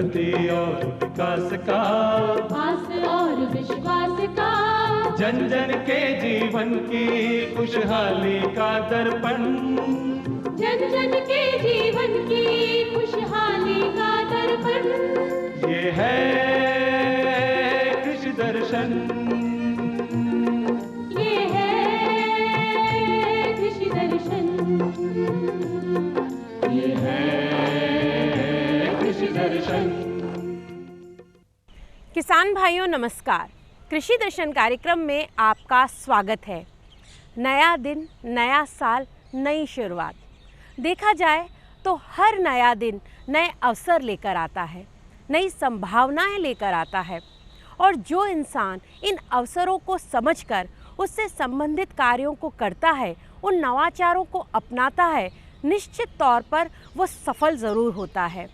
उन्नति और विकास का, आस और विश्वास का, जन जन के जीवन की खुशहाली का दर्पण, जन जन के जीवन की खुशहाली का दर्पण। ये है कृषि दर्शन, ये है कृषि दर्शन, ये है कृषि दर्शन। किसान भाइयों नमस्कार। कृषि दर्शन कार्यक्रम में आपका स्वागत है। नया दिन, नया साल, नई शुरुआत। देखा जाए तो हर नया दिन नए अवसर लेकर आता है, नई संभावनाएं लेकर आता है और जो इंसान इन अवसरों को समझकर उससे संबंधित कार्यों को करता है, उन नवाचारों को अपनाता है, निश्चित तौर पर वो सफल ज़रूर होता है।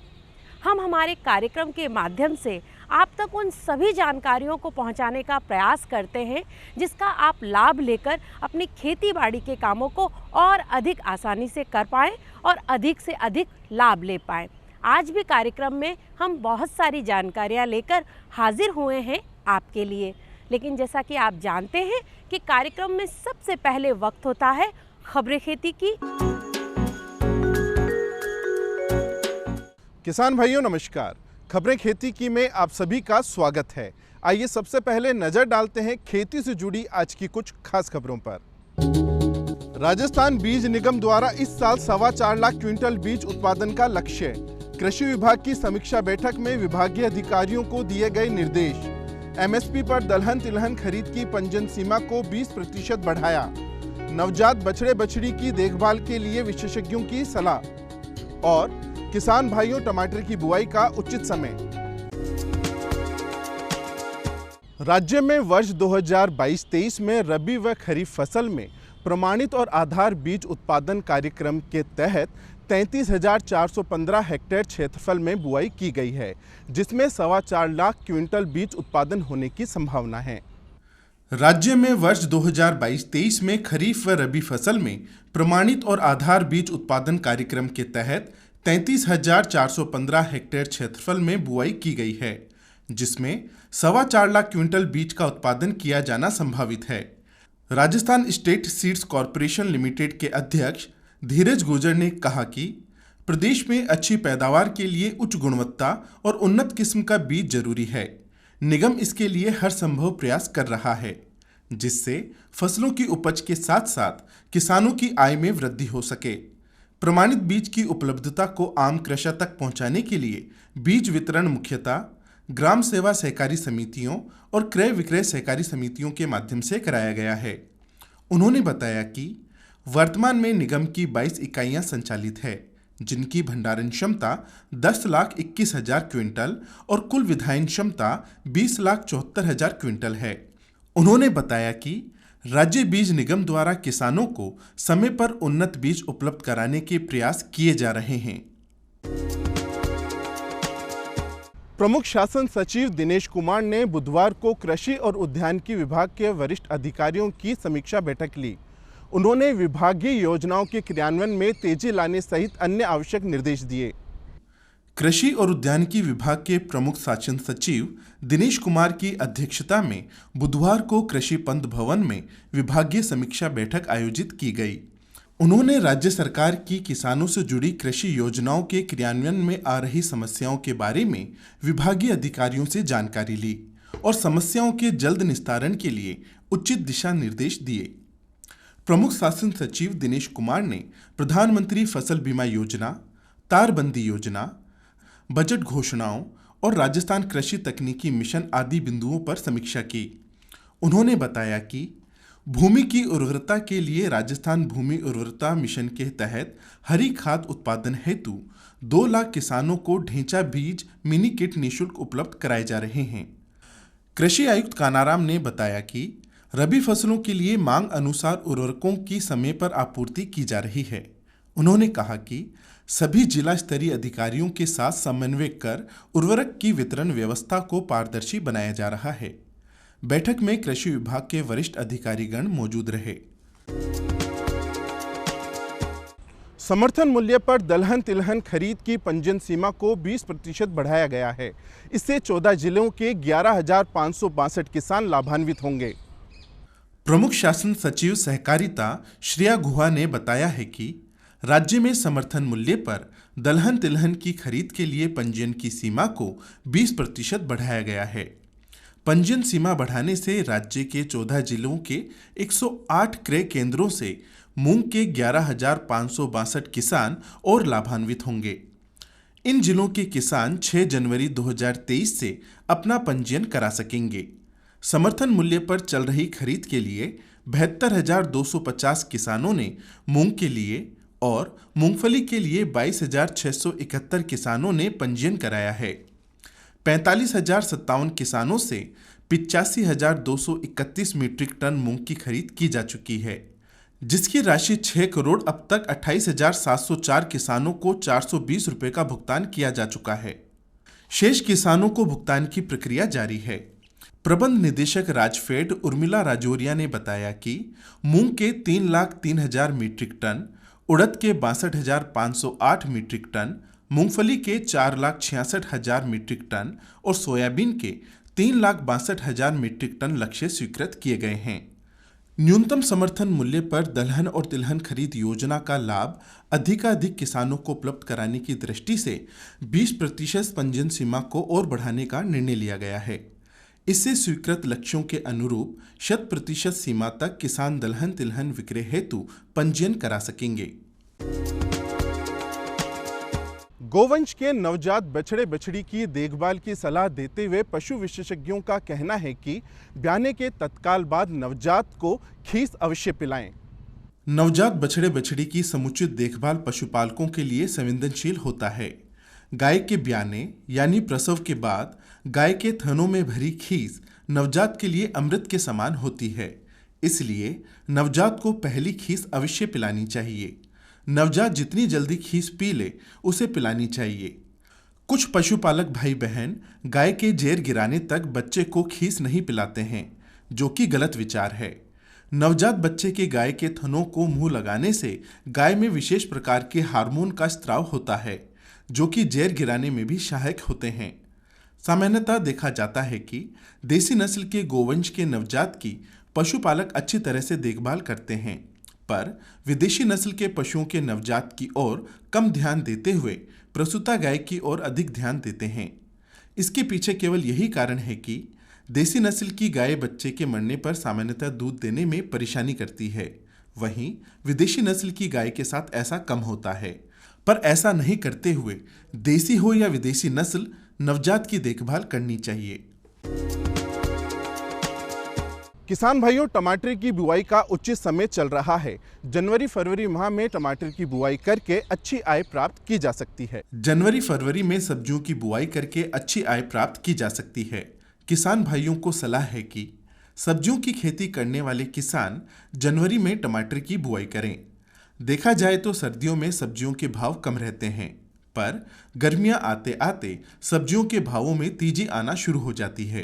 हम हमारे कार्यक्रम के माध्यम से आप तक उन सभी जानकारियों को पहुंचाने का प्रयास करते हैं जिसका आप लाभ लेकर अपनी खेती बाड़ी के कामों को और अधिक आसानी से कर पाएं और अधिक से अधिक लाभ ले पाएं। आज भी कार्यक्रम में हम बहुत सारी जानकारियां लेकर हाजिर हुए हैं आपके लिए, लेकिन जैसा कि आप जानते हैं कि कार्यक्रम में सबसे पहले वक्त होता है खबरें खेती की। किसान भाइयों नमस्कार। खबरें खेती की में आप सभी का स्वागत है। आइए सबसे पहले नजर डालते हैं खेती से जुड़ी आज की कुछ खास खबरों पर। राजस्थान बीज निगम द्वारा इस साल 4.25 लाख क्विंटल बीज उत्पादन का लक्ष्य। कृषि विभाग की समीक्षा बैठक में विभागीय अधिकारियों को दिए गए निर्देश। एमएसपी पर दलहन तिलहन खरीद की पंजीयन सीमा को 20% बढ़ाया। नवजात बछड़े बछड़ी की देखभाल के लिए विशेषज्ञों की सलाह। और किसान भाइयों टमाटर की बुआई का उचित समय। राज्य में वर्ष 2022-23 में रबी व खरीफ फसल में प्रमाणित और आधार बीज उत्पादन कार्यक्रम के तहत 33,415 हेक्टेयर क्षेत्रफल में बुआई की गई है, जिसमें 4.25 लाख क्विंटल बीज उत्पादन होने की संभावना है। राज्य में वर्ष 2022-23 में खरीफ व रबी फसल में प्रमाणित और आधार बीज उत्पादन कार्यक्रम के तहत 33,415 हेक्टेयर क्षेत्रफल में बुआई की गई है, जिसमें 4.25 लाख क्विंटल बीज का उत्पादन किया जाना संभावित है। Rajasthan state seeds corporation limited के अध्यक्ष धीरज गुर्जर ने कहा कि प्रदेश में अच्छी पैदावार के लिए उच्च गुणवत्ता और उन्नत किस्म का बीज जरूरी है। निगम इसके लिए हर संभव प्रयास कर रहा है, जिससे फसलों की उपज के साथ साथ किसानों की आय में वृद्धि हो सके। प्रमाणित बीज की उपलब्धता को आम कृषक तक पहुंचाने के लिए बीज वितरण मुख्यतः ग्राम सेवा सहकारी समितियों और क्रय विक्रय सहकारी समितियों के माध्यम से कराया गया है। उन्होंने बताया कि वर्तमान में निगम की 22 इकाइयां संचालित है, जिनकी भंडारण क्षमता 10,21,000 क्विंटल और कुल विधायन क्षमता 20,74,000 क्विंटल है। उन्होंने बताया कि राज्य बीज निगम द्वारा किसानों को समय पर उन्नत बीज उपलब्ध कराने के प्रयास किए जा रहे हैं। प्रमुख शासन सचिव दिनेश कुमार ने बुधवार को कृषि और उद्यानिकी विभाग के वरिष्ठ अधिकारियों की समीक्षा बैठक ली। उन्होंने विभागीय योजनाओं के क्रियान्वयन में तेजी लाने सहित अन्य आवश्यक निर्देश दिए। कृषि और उद्यानिकी विभाग के प्रमुख शासन सचिव दिनेश कुमार की अध्यक्षता में बुधवार को कृषि पंत भवन में विभागीय समीक्षा बैठक आयोजित की गई। उन्होंने राज्य सरकार की किसानों से जुड़ी कृषि योजनाओं के क्रियान्वयन में आ रही समस्याओं के बारे में विभागीय अधिकारियों से जानकारी ली और समस्याओं के जल्द निस्तारण के लिए उचित दिशा निर्देश दिए। प्रमुख शासन सचिव दिनेश कुमार ने प्रधानमंत्री फसल बीमा योजना, तारबंदी योजना, बजट घोषणाओं और राजस्थान कृषि तकनीकी मिशन आदि बिंदुओं पर समीक्षा की। उन्होंने बताया कि भूमि की उर्वरता के लिए राजस्थान भूमि उर्वरता मिशन के तहत हरी खाद उत्पादन हेतु 2 लाख किसानों को ढेंचा बीज मिनी किट निःशुल्क उपलब्ध कराए जा रहे हैं। कृषि आयुक्त कानाराम ने बताया कि रबी फसलों के लिए मांग अनुसार उर्वरकों की समय पर आपूर्ति की जा रही है। उन्होंने कहा कि सभी जिला स्तरीय अधिकारियों के साथ समन्वय कर उर्वरक की वितरण व्यवस्था को पारदर्शी बनाया जा रहा है। बैठक में कृषि विभाग के वरिष्ठ अधिकारीगण मौजूद रहे। समर्थन मूल्य पर दलहन तिलहन खरीद की पंजीयन सीमा को 20% बढ़ाया गया है। इससे 14 जिलों के 11,562 किसान लाभान्वित होंगे। प्रमुख शासन सचिव सहकारिता श्रेया गुहा ने बताया है कि राज्य में समर्थन मूल्य पर दलहन तिलहन की खरीद के लिए पंजीयन की सीमा को 20% बढ़ाया गया है। पंजीयन सीमा बढ़ाने से राज्य के 14 जिलों के 108 क्रय केंद्रों से मूंग के 11,562 किसान और लाभान्वित होंगे। इन जिलों के किसान 6 जनवरी 2023 से अपना पंजीयन करा सकेंगे। समर्थन मूल्य पर चल रही खरीद के लिए 72,250 किसानों ने मूंग के लिए और मूंगफली के लिए 22,671 किसानों ने पंजीयन कराया है। 45,057 किसानों से 85,231 मीट्रिक टन मूंग की खरीद की जा चुकी है, जिसकी राशि 6 करोड़ अब तक 28,704 किसानों को 420 रुपये का भुगतान किया जा चुका है। शेष किसानों को भुगतान की प्रक्रिया जारी है। प्रबंध निदेशक राजफेड उर्मिला राजौरिया ने बताया कि मूंग के 3,03,000 मीट्रिक टन, उड़द के 62,508 मीट्रिक टन, मूंगफली के 4,66,000 मीट्रिक टन और सोयाबीन के 3,62,000 मीट्रिक टन लक्ष्य स्वीकृत किए गए हैं। न्यूनतम समर्थन मूल्य पर दलहन और तिलहन खरीद योजना का लाभ अधिकाधिक किसानों को उपलब्ध कराने की दृष्टि से 20% पंजीयन सीमा को और बढ़ाने का निर्णय लिया गया है। इससे स्वीकृत लक्ष्यों के अनुरूप 100% सीमा तक किसान दलहन तिलहन विक्रय हेतु पंजीयन करा सकेंगे। गोवंश के नवजात बछड़े बछड़ी की देखभाल की सलाह देते हुए पशु विशेषज्ञों का कहना है कि ब्याने के तत्काल बाद नवजात को खीस अवश्य पिलाएं। नवजात बछड़े बछड़ी की समुचित देखभाल पशुपालकों के लिए संवेदनशील होता है। गाय के ब्याने यानी प्रसव के बाद गाय के थनों में भरी खीस नवजात के लिए अमृत के समान होती है, इसलिए नवजात को पहली खीस अवश्य पिलानी चाहिए। नवजात जितनी जल्दी खीस पी ले उसे पिलानी चाहिए। कुछ पशुपालक भाई बहन गाय के जेर गिराने तक बच्चे को खीस नहीं पिलाते हैं, जो कि गलत विचार है। नवजात बच्चे के गाय के थनों को मुंह लगाने से गाय में विशेष प्रकार के हार्मोन का स्त्राव होता है, जो कि जेर गिराने में भी सहायक होते हैं। सामान्यतः देखा जाता है कि देसी नस्ल के गोवंश के नवजात की पशुपालक अच्छी तरह से देखभाल करते हैं, पर विदेशी नस्ल के पशुओं के नवजात की ओर कम ध्यान देते हुए प्रसूता गाय की ओर अधिक ध्यान देते हैं। इसके पीछे केवल यही कारण है कि देसी नस्ल की गाय बच्चे के मरने पर सामान्यतः दूध देने में परेशानी करती है, वहीं विदेशी नस्ल की गाय के साथ ऐसा कम होता है। पर ऐसा नहीं करते हुए देसी हो या विदेशी नस्ल, नवजात की देखभाल करनी चाहिए। किसान भाइयों, टमाटर की बुआई का उचित समय चल रहा है। जनवरी फरवरी माह में टमाटर की बुआई करके अच्छी आय प्राप्त की जा सकती है। जनवरी फरवरी में सब्जियों की बुआई करके अच्छी आय प्राप्त की जा सकती है। किसान भाइयों को सलाह है कि सब्जियों की खेती करने वाले किसान जनवरी में टमाटर की बुआई करें। देखा जाए तो सर्दियों में सब्जियों के भाव कम रहते हैं, पर गर्मियां आते आते सब्जियों के भावों में तेजी आना शुरू हो जाती है।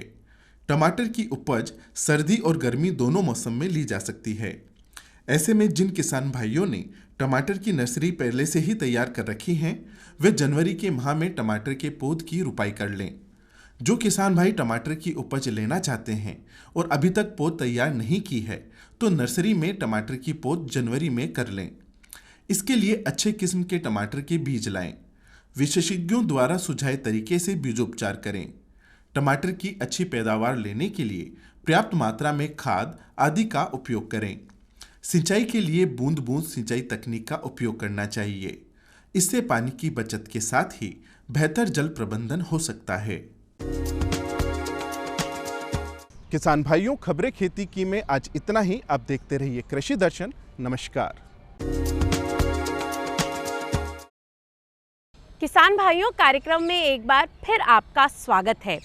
टमाटर की उपज सर्दी और गर्मी दोनों मौसम में ली जा सकती है। ऐसे में जिन किसान भाइयों ने टमाटर की नर्सरी पहले से ही तैयार कर रखी हैं, वे जनवरी के माह में टमाटर के पौध की रुपाई कर लें। जो किसान भाई टमाटर की उपज लेना चाहते हैं और अभी तक पौध तैयार नहीं की है, तो नर्सरी में टमाटर की पौध जनवरी में कर लें। इसके लिए अच्छे किस्म के टमाटर के बीज लाएं। विशेषज्ञों द्वारा सुझाए तरीके से बीजोपचार करें। टमाटर की अच्छी पैदावार लेने के लिए पर्याप्त मात्रा में खाद आदि का उपयोग करें। सिंचाई के लिए बूंद बूंद सिंचाई तकनीक का उपयोग करना चाहिए। इससे पानी की बचत के साथ ही बेहतर जल प्रबंधन हो सकता है। किसान भाइयों, खबरें खेती की में आज इतना ही। आप देखते रहिए कृषि दर्शन। नमस्कार। किसान भाइयों, कार्यक्रम में एक बार फिर आपका स्वागत है।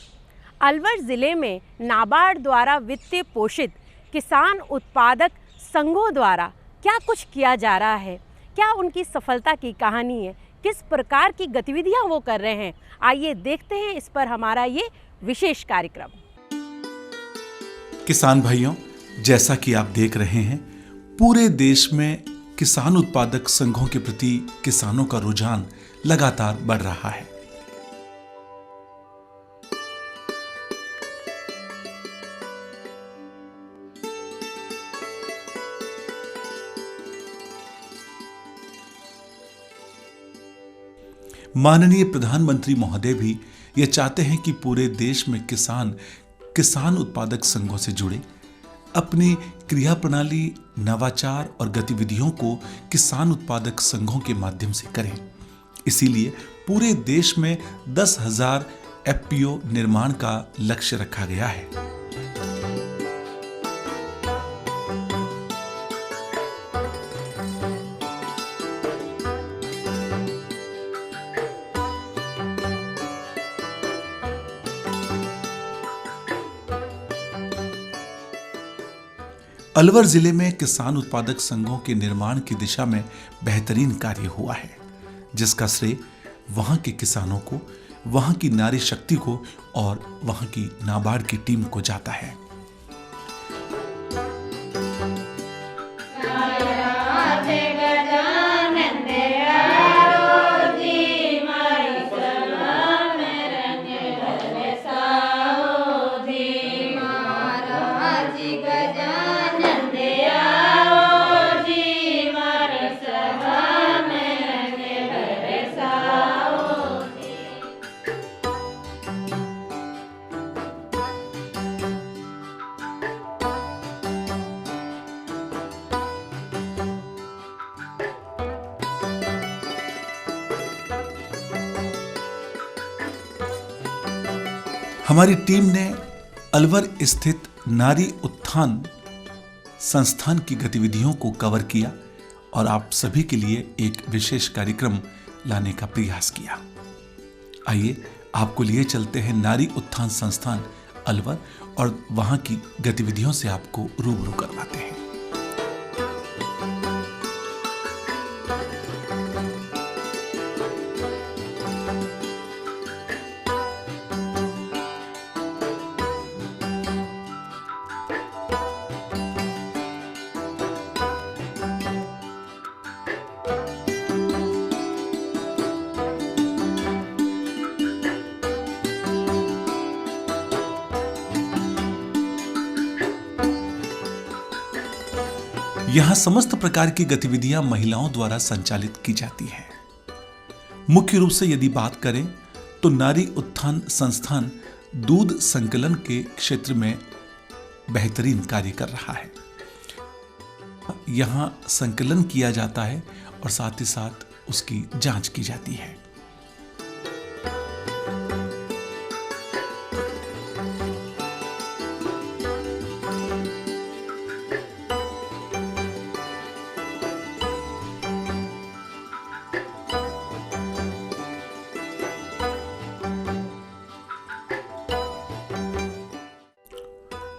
अलवर ज़िले में नाबार्ड द्वारा वित्तीय पोषित किसान उत्पादक संघों द्वारा क्या कुछ किया जा रहा है, क्या उनकी सफलता की कहानी है, किस प्रकार की गतिविधियां वो कर रहे हैं, आइए देखते हैं इस पर हमारा ये विशेष कार्यक्रम। किसान भाइयों, जैसा कि आप देख रहे हैं, पूरे देश में किसान उत्पादक संघों के प्रति किसानों का रुझान लगातार बढ़ रहा है। माननीय प्रधानमंत्री महोदय भी ये चाहते हैं कि पूरे देश में किसान उत्पादक संघों से जुड़े, अपनी क्रिया प्रणाली, नवाचार और गतिविधियों को किसान उत्पादक संघों के माध्यम से करें। इसीलिए पूरे देश में 10,000 एफपीओ निर्माण का लक्ष्य रखा गया है। अलवर जिले में किसान उत्पादक संघों के निर्माण की दिशा में बेहतरीन कार्य हुआ है, जिसका श्रेय वहां के किसानों को, वहां की नारी शक्ति को और वहां की नाबार्ड की टीम को जाता है। हमारी टीम ने अलवर स्थित नारी उत्थान संस्थान की गतिविधियों को कवर किया और आप सभी के लिए एक विशेष कार्यक्रम लाने का प्रयास किया। आइए आपको लिए चलते हैं नारी उत्थान संस्थान अलवर और वहां की गतिविधियों से आपको रूबरू करवाते हैं। यहां समस्त प्रकार की गतिविधियां महिलाओं द्वारा संचालित की जाती हैं। मुख्य रूप से यदि बात करें तो नारी उत्थान संस्थान दूध संकलन के क्षेत्र में बेहतरीन कार्य कर रहा है। यहां संकलन किया जाता है और साथ ही साथ उसकी जांच की जाती है।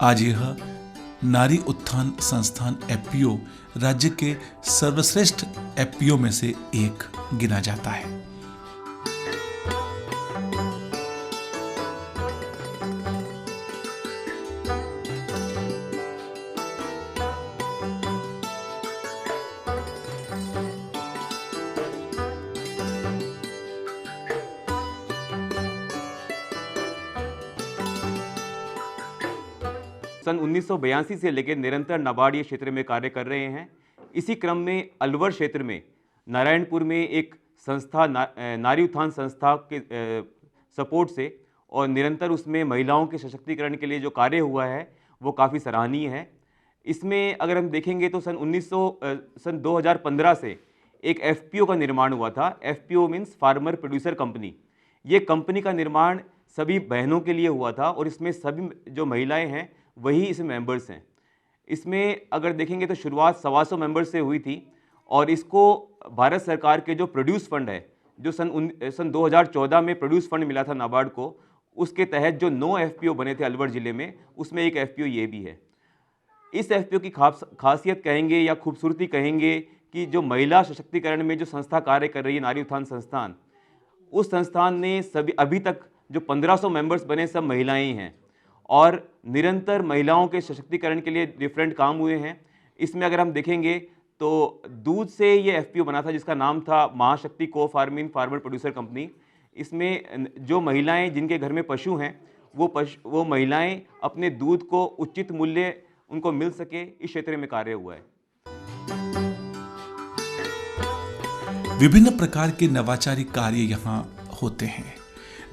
आज यह नारी उत्थान संस्थान एफपीओ राज्य के सर्वश्रेष्ठ एफपीओ में से एक गिना जाता है। सन 1982 से लेकर निरंतर नाबार्ड क्षेत्र में कार्य कर रहे हैं। इसी क्रम में अलवर क्षेत्र में नारायणपुर में एक संस्था नारी उत्थान संस्था के सपोर्ट से और निरंतर उसमें महिलाओं के सशक्तिकरण के लिए जो कार्य हुआ है वो काफ़ी सराहनीय है। इसमें अगर हम देखेंगे तो सन 2015 से एक एफपीओ का निर्माण हुआ था। FPO means farmer producer company. ये कंपनी का निर्माण सभी बहनों के लिए हुआ था और इसमें सभी जो महिलाएं हैं वही इसमें मेंबर्स हैं। इसमें अगर देखेंगे तो शुरुआत 125 मेंबर्स से हुई थी और इसको भारत सरकार के जो प्रोड्यूस फंड है, जो सन 2014 में प्रोड्यूस फंड मिला था नाबार्ड को, उसके तहत जो 9 एफपीओ बने थे अलवर ज़िले में, उसमें एक एफपीओ ये भी है। इस एफपीओ की खासियत कहेंगे या खूबसूरती कहेंगे कि जो महिला सशक्तिकरण में जो संस्था कार्य कर रही है नारी उत्थान संस्थान, उस संस्थान ने सभी अभी तक जो 1500 मेंबर्स बने सब महिलाएं हैं और निरंतर महिलाओं के सशक्तिकरण के लिए डिफरेंट काम हुए हैं। इसमें अगर हम देखेंगे तो दूध से ये एफपीओ बना था जिसका नाम था महाशक्ति को फार्मिंग फार्मर प्रोड्यूसर कंपनी। इसमें जो महिलाएं जिनके घर में पशु हैं वो महिलाएं अपने दूध को उचित मूल्य उनको मिल सके, इस क्षेत्र में कार्य हुआ है। विभिन्न प्रकार के नवाचारी कार्य यहाँ होते हैं।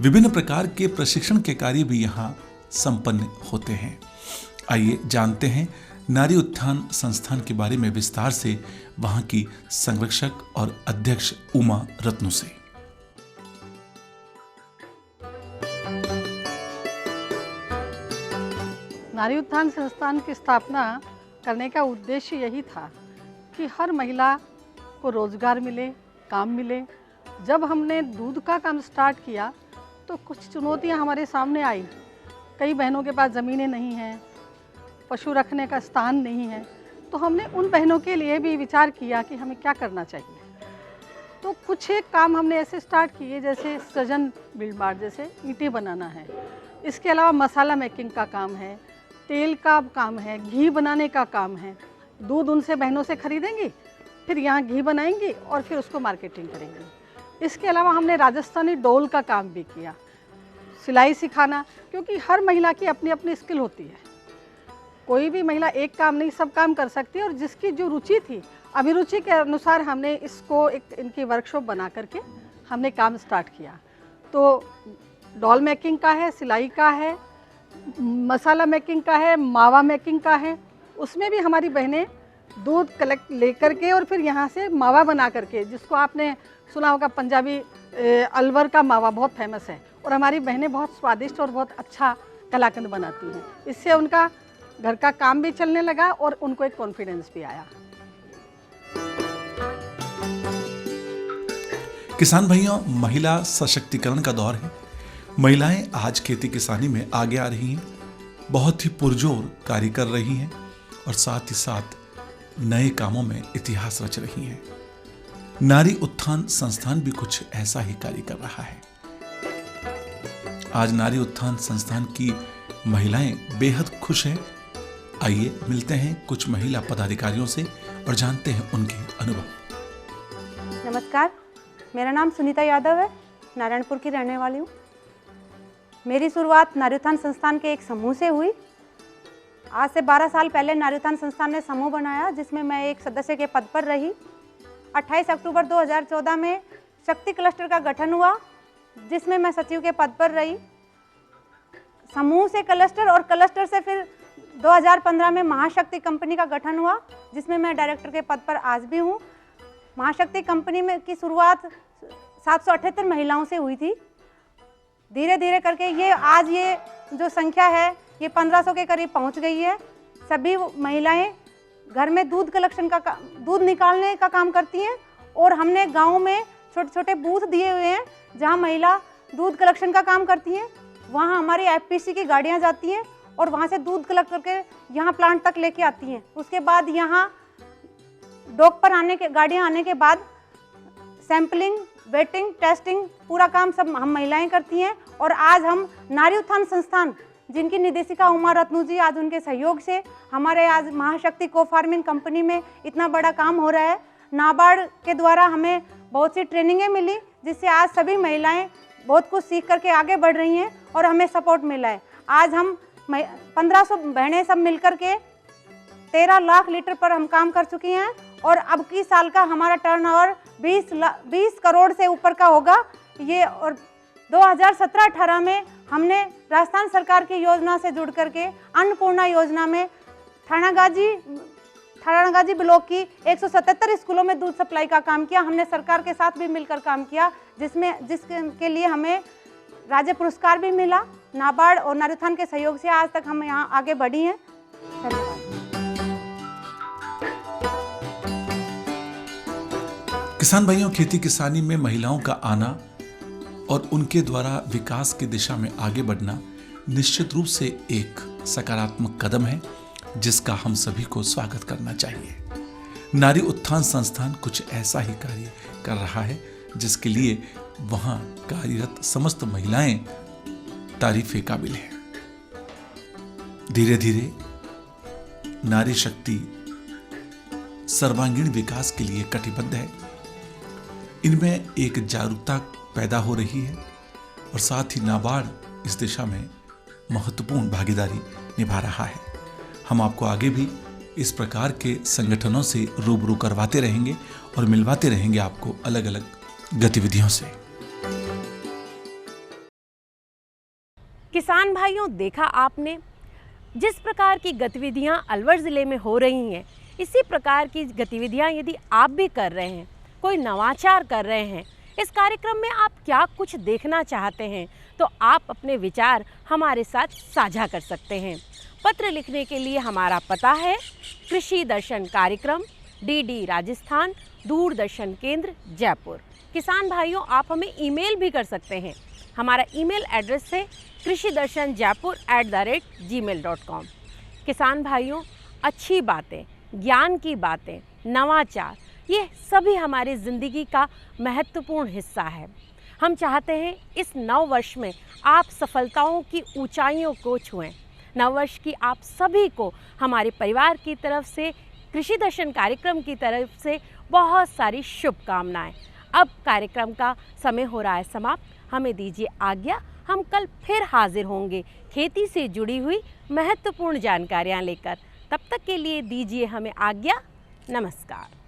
विभिन्न प्रकार के प्रशिक्षण के कार्य भी यहाँ संपन्न होते हैं। आइए जानते हैं नारी उत्थान संस्थान के बारे में विस्तार से वहां की संरक्षक और अध्यक्ष उमा रत्नू से। नारी उत्थान संस्थान की स्थापना करने का उद्देश्य यही था कि हर महिला को रोजगार मिले, काम मिले। जब हमने दूध का काम स्टार्ट किया तो कुछ चुनौतियां हमारे सामने आई। कई बहनों के पास ज़मीनें नहीं हैं, पशु रखने का स्थान नहीं है, तो हमने उन बहनों के लिए भी विचार किया कि हमें क्या करना चाहिए। तो कुछ एक काम हमने ऐसे स्टार्ट किए, जैसे सृजन बिल्ड मार्ट, जैसे ईंटें बनाना है। इसके अलावा मसाला मेकिंग का काम है, तेल का काम है, घी बनाने का काम है। दूध उनसे बहनों से खरीदेंगी, फिर यहाँ घी बनाएंगी और फिर उसको मार्केटिंग करेंगी। इसके अलावा हमने राजस्थानी डोल का काम भी किया, सिलाई सिखाना, क्योंकि हर महिला की अपनी अपनी स्किल होती है। कोई भी महिला एक काम नहीं सब काम कर सकती है, और जिसकी जो रुचि थी, अभिरुचि के अनुसार हमने इसको एक इनकी वर्कशॉप बना करके हमने काम स्टार्ट किया। तो डॉल मेकिंग का है, सिलाई का है, मसाला मेकिंग का है, मावा मेकिंग का है। उसमें भी हमारी बहनें दूध कलेक्ट लेकर के और फिर यहाँ से मावा बना करके, जिसको आपने सुना होगा पंजाबी अलवर का मावा बहुत फेमस है, और हमारी बहनें बहुत स्वादिष्ट और बहुत अच्छा कलाकंद बनाती हैं। इससे उनका घर का काम भी चलने लगा और उनको एक कॉन्फिडेंस भी आया। किसान भाइयों, महिला सशक्तिकरण का दौर है। महिलाएं आज खेती किसानी में आगे आ रही हैं, बहुत ही पुरजोर कार्य कर रही हैं और साथ ही साथ नए कामों में इतिहास रच रही हैं। नारी उत्थान संस्थान भी कुछ ऐसा ही कार्य कर रहा है। आज नारी उत्थान संस्थान की महिलाएं बेहद खुश हैं। आइए मिलते हैं कुछ महिला पदाधिकारियों से और जानते हैं उनके अनुभव। नमस्कार, मेरा नाम सुनीता यादव है, नारायणपुर की रहने वाली हूँ। मेरी शुरुआत नारी उत्थान संस्थान के एक समूह से हुई। आज से 12 साल पहले नारी उत्थान संस्थान ने समूह बनाया, जिसमें मैं एक सदस्य के पद पर रही। 28 अक्टूबर 2014 में शक्ति क्लस्टर का गठन हुआ, जिसमें मैं सचिव के पद पर रही। समूह से क्लस्टर और क्लस्टर से फिर 2015 में महाशक्ति कंपनी का गठन हुआ, जिसमें मैं डायरेक्टर के पद पर आज भी हूँ। महाशक्ति कंपनी में की शुरुआत 778 महिलाओं से हुई थी। धीरे धीरे करके ये आज ये जो संख्या है ये 1500 के करीब पहुंच गई है। सभी महिलाएं घर में दूध कलेक्शन का दूध निकालने का काम करती हैं, और हमने गाँव में छोटे छोटे बूथ दिए हुए हैं जहां महिला दूध कलेक्शन का काम करती हैं। वहां हमारी एफपीसी की गाड़ियां जाती हैं और वहां से दूध कलेक्ट करके यहाँ प्लांट तक लेके आती हैं। उसके बाद यहाँ डॉक पर गाड़ियाँ आने के बाद सैंपलिंग, वेटिंग, टेस्टिंग पूरा काम सब हम महिलाएं करती हैं। और आज हम नारी उत्थान संस्थान, जिनकी निदेशिका उमा रत्नू जी, आज उनके सहयोग से हमारे आज महाशक्ति को फार्मिंग कंपनी में इतना बड़ा काम हो रहा है। नाबार्ड के द्वारा हमें बहुत सी ट्रेनिंगें मिली, जिससे आज सभी महिलाएं बहुत कुछ सीख करके आगे बढ़ रही हैं और हमें सपोर्ट मिला है। आज हम 1500 बहनें सब मिलकर के 13 लाख लीटर पर हम काम कर चुकी हैं, और अब की साल का हमारा टर्नओवर 20 करोड़ से ऊपर का होगा ये। और 2017-18 में हमने राजस्थान सरकार की योजना से जुड़ करके अन्नपूर्णा योजना में थानागाजी ब्लॉक की 177 स्कूलों में दूध सप्लाई का काम किया। हमने सरकार के साथ भी मिलकर काम किया, जिसके लिए हमें राज्य पुरस्कार भी मिला। नाबार्ड और नारी उत्थान के सहयोग से आज तक हम यहाँ आगे बढ़ी हैं। धन्यवाद। किसान भाइयों, खेती किसानी में महिलाओं का आना और उनके द्वारा विकास की दिशा में आगे बढ़ना निश्चित रूप से एक सकारात्मक कदम है, जिसका हम सभी को स्वागत करना चाहिए। नारी उत्थान संस्थान कुछ ऐसा ही कार्य कर रहा है, जिसके लिए वहां कार्यरत समस्त महिलाएं तारीफे काबिल हैं। धीरे धीरे नारी शक्ति सर्वांगीण विकास के लिए कटिबद्ध है। इनमें एक जागरूकता पैदा हो रही है और साथ ही नाबार्ड इस दिशा में महत्वपूर्ण भागीदारी निभा रहा है। हम आपको आगे भी इस प्रकार के संगठनों से रूबरू करवाते रहेंगे और मिलवाते रहेंगे आपको अलग अलग गतिविधियों से। किसान भाइयों, देखा आपने जिस प्रकार की गतिविधियां अलवर ज़िले में हो रही हैं, इसी प्रकार की गतिविधियां यदि आप भी कर रहे हैं, कोई नवाचार कर रहे हैं, इस कार्यक्रम में आप क्या कुछ देखना चाहते हैं, तो आप अपने विचार हमारे साथ साझा कर सकते हैं। पत्र लिखने के लिए हमारा पता है कृषि दर्शन कार्यक्रम, DD राजस्थान, दूरदर्शन केंद्र, जयपुर। किसान भाइयों, आप हमें ईमेल भी कर सकते हैं। हमारा ईमेल एड्रेस है krishidarshanjaipur@gmail.com। किसान भाइयों, अच्छी बातें, ज्ञान की बातें, नवाचार, ये सभी हमारी ज़िंदगी का महत्वपूर्ण हिस्सा है। हम चाहते हैं इस नव वर्ष में आप सफलताओं की ऊंचाइयों को छुएं। नव वर्ष की आप सभी को हमारे परिवार की तरफ से, कृषि दर्शन कार्यक्रम की तरफ से बहुत सारी शुभकामनाएं। अब कार्यक्रम का समय हो रहा है समाप्त, हमें दीजिए आज्ञा। हम कल फिर हाजिर होंगे खेती से जुड़ी हुई महत्वपूर्ण जानकारियां लेकर। तब तक के लिए दीजिए हमें आज्ञा। नमस्कार।